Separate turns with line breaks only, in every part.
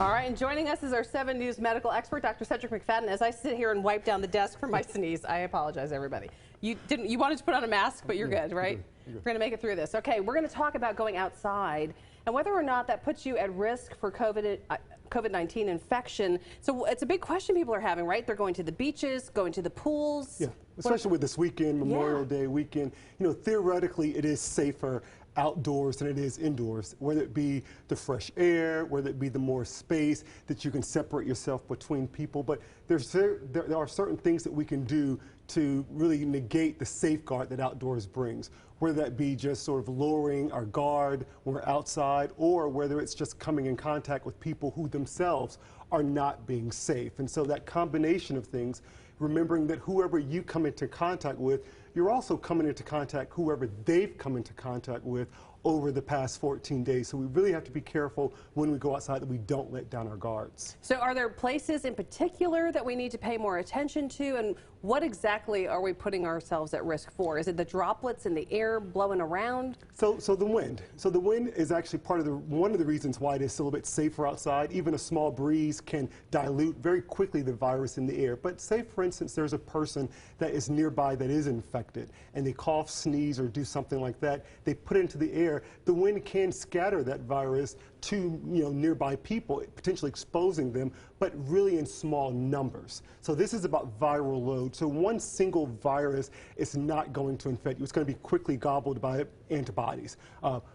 All right, and joining us is our 7 News medical expert, Dr. Cedrek McFadden. As I sit here and wipe down the desk from my sneeze, I apologize, everybody. You wanted to put on a mask, but you're good, right? We're going to make it through this. Okay, we're going to talk about going outside and whether or not that puts you at risk for COVID-19 infection. So it's a big question people are having, right? They're going to the beaches, going to the pools.
Yeah, especially with this weekend, Memorial Day weekend. You know, theoretically, it is safer outdoors than it is indoors, whether it be the fresh air, whether it be the more space that you can separate yourself between people. But there are certain things that we can do to really negate the safeguard that outdoors brings, whether that be just sort of lowering our guard when we're outside, or whether it's just coming in contact with people who themselves are not being safe. And so that combination of things, remembering that whoever you come into contact with, you're also coming into contact whoever they've come into contact with over the past 14 days. So we really have to be careful when we go outside that we don't let down our guards.
So are there places in particular that we need to pay more attention to, and what exactly are we putting ourselves at risk for? Is it the droplets in the air blowing around?
So the wind. So the wind is actually one of the reasons why it is still a bit safer outside. Even a small breeze can dilute very quickly the virus in the air. But say, for instance, there's a person that is nearby that is infected, and they cough, sneeze, or do something like that. They put it into the air. The wind can scatter that virus to nearby people, potentially exposing them, but really in small numbers. So this is about viral load. So one single virus is not going to infect you. It's going to be quickly gobbled by antibodies.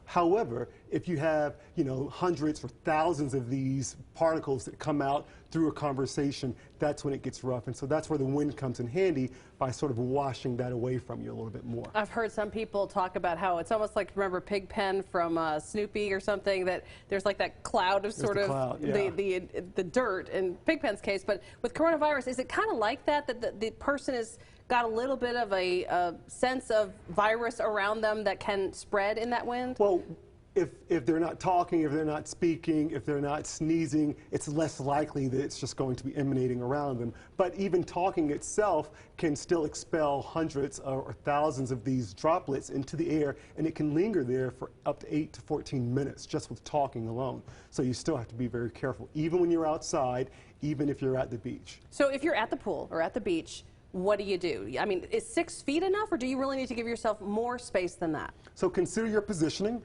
However, if you have hundreds or thousands of these particles that come out through a conversation, that's when it gets rough. And so that's where the wind comes in handy, by sort of washing that away from you a little bit more.
I've heard some people talk about how it's almost like, remember Pigpen from Snoopy or something, that there's like that cloud of sort of the dirt in Pigpen's case. But with coronavirus, is it kind of like that the person has got a little bit of a sense of virus around them that can spread in that wind?
Well, if they're not talking, if they're not speaking, if they're not sneezing, it's less likely that it's just going to be emanating around them. But even talking itself can still expel hundreds or thousands of these droplets into the air, and it can linger there for up to 8 to 14 minutes just with talking alone. So you still have to be very careful, even when you're outside, even if you're at the beach.
So if you're at the pool or at the beach, what do you do? I mean, is 6 feet enough, or do you really need to give yourself more space than that?
So consider your positioning.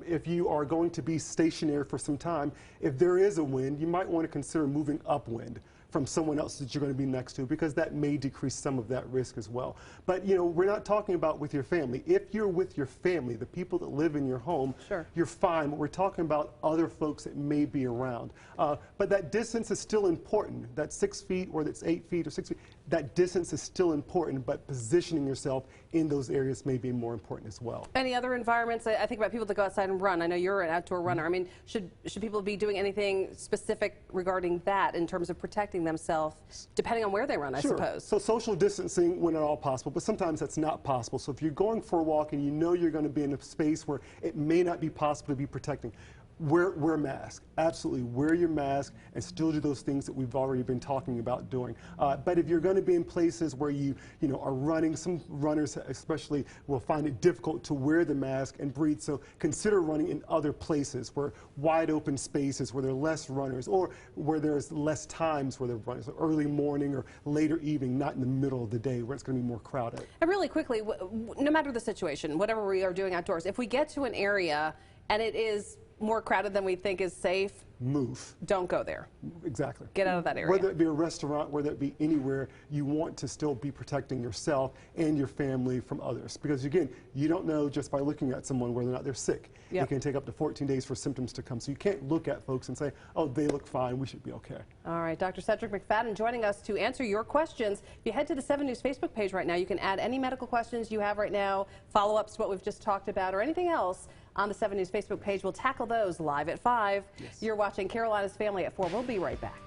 If you are going to be stationary for some time, if there is a wind, you might want to consider moving upwind from someone else that you're going to be next to, because that may decrease some of that risk as well. But we're not talking about with your family. If you're with your family, the people that live in your home,
sure,
you're fine. But we're talking about other folks that may be around. But that distance is still important. That 6 feet, or that's 8 feet or 6 feet, that distance is still important, but positioning yourself in those areas may be more important as well.
Any other environments? I think about people that go outside and run. I know you're an outdoor runner. I mean, should people be doing anything specific regarding that in terms of protecting themselves, depending on where they run, I suppose?
So social distancing when at all possible, but sometimes that's not possible. So if you're going for a walk and you know you're going to be in a space where it may not be possible to be protecting, wear a mask. Absolutely, wear your mask and still do those things that we've already been talking about doing. But if you're going to be in places where you are running, some runners especially will find it difficult to wear the mask and breathe. So consider running in other places, where wide open spaces, where there are less runners, or where there's less times where they're running. So early morning or later evening, not in the middle of the day where it's going to be more crowded.
And really quickly, no matter the situation, whatever we are doing outdoors, if we get to an area and it is more crowded than we think is safe,
move.
Don't go there.
Exactly.
Get out of that area.
Whether it be a restaurant, whether it be anywhere, you want to still be protecting yourself and your family from others. Because again, you don't know just by looking at someone whether or not they're sick.
Yep.
It can take up to 14 days for symptoms to come. So you can't look at folks and say, oh, they look fine, we should be okay.
All right, Dr. Cedrek McFadden joining us to answer your questions. If you head to the 7 News Facebook page right now, you can add any medical questions you have right now, follow-ups to what we've just talked about, or anything else on the 7 News Facebook page. We'll tackle those live at 5.
Yes.
You're watching Carolina's Family at 4. We'll be right back.